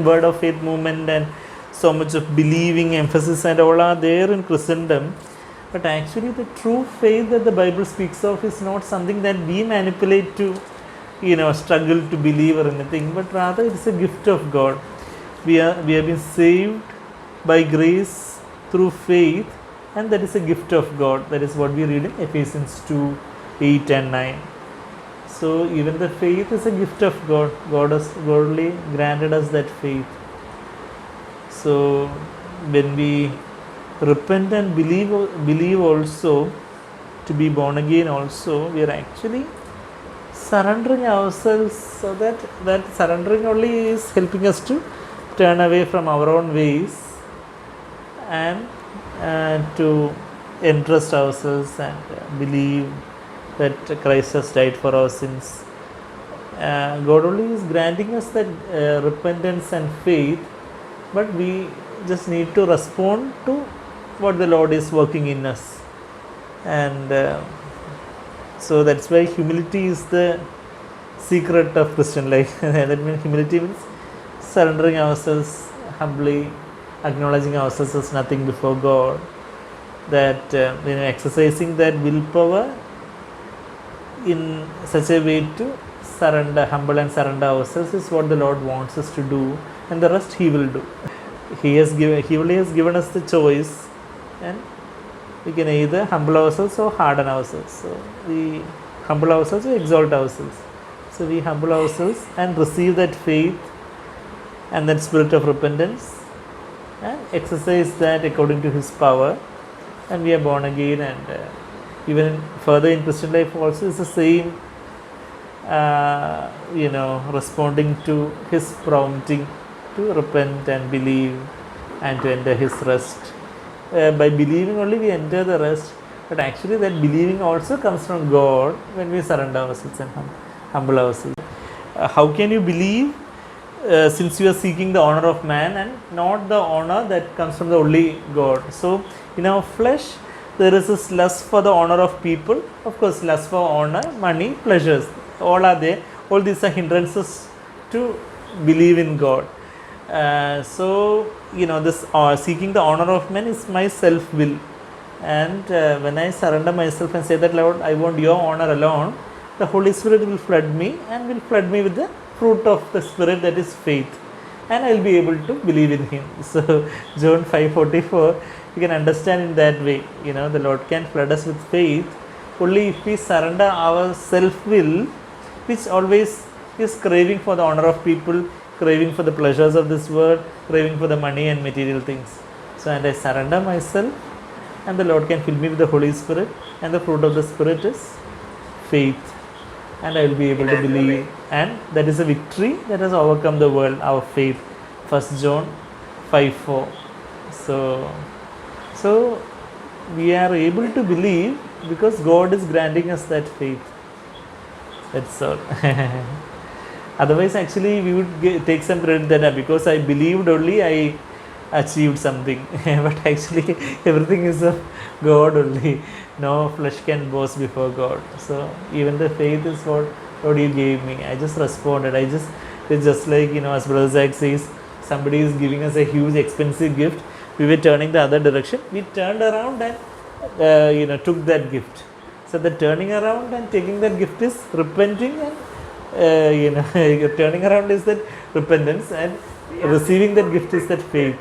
word of faith movement and so much of believing emphasis and all are there in Christendom. But actually the true faith that the Bible speaks of is not something that we manipulate to, struggle to believe or anything, but rather it's a gift of God. We have been saved by grace through faith, and that is a gift of God. That is what we read in Ephesians 2, 8 and 9. So even the faith is a gift of God. God has godly granted us that faith. So when we repent and believe also, to be born again also, we are actually surrendering ourselves, so that surrendering only is helping us to turn away from our own ways and to entrust ourselves and believe that Christ has died for our sins. God only is granting us that repentance and faith, but we just need to respond to what the Lord is working in us. And so that's why humility is the secret of Christian life. That means humility means surrendering ourselves humbly, acknowledging ourselves as nothing before God, that exercising that willpower in such a way to humble and surrender ourselves is what the Lord wants us to do, and the rest He will do. He only has given us the choice, and we can either humble ourselves or harden ourselves. So we humble ourselves or exalt ourselves. So we humble ourselves and receive that faith and that spirit of repentance and exercise that according to His power, and we are born again. And even further in Christian life also is the same, responding to His prompting to repent and believe and to enter His rest. By believing only we enter the rest, but actually that believing also comes from God when we surrender ourselves and humble ourselves. How can you believe since you are seeking the honor of man and not the honor that comes from the only God? So in our flesh there is this lust for the honor of people, of course lust for honor, money, pleasures, all are there. All these are hindrances to believe in God. So this seeking the honor of men is my self will, and when I surrender myself and say that, Lord, I want your honor alone, the Holy Spirit will flood me and will flood me with the fruit of the Spirit, that is faith, and I will be able to believe in Him. So John 5:44, you can understand in that way. The Lord can flood us with faith only if we surrender our self will, which always is craving for the honor of people, craving for the pleasures of this world, craving for the money and material things. So, and I surrender myself, and the Lord can fill me with the Holy Spirit, and the fruit of the Spirit is faith, and I will be able to believe, and that is a victory that has overcome the world, our faith. 1 John 5:4. So we are able to believe because God is granting us that faith. That's all. Otherwise, actually, we would take some credit that because I believed only, I achieved something. But actually, everything is of God only. No flesh can boast before God. So even the faith is what you gave me. I just responded. It's just like, as Brother Zach says, somebody is giving us a huge expensive gift. We were turning the other direction. We turned around and took that gift. So the turning around and taking that gift is repenting, and turning around is that repentance, and receiving that gift is that faith.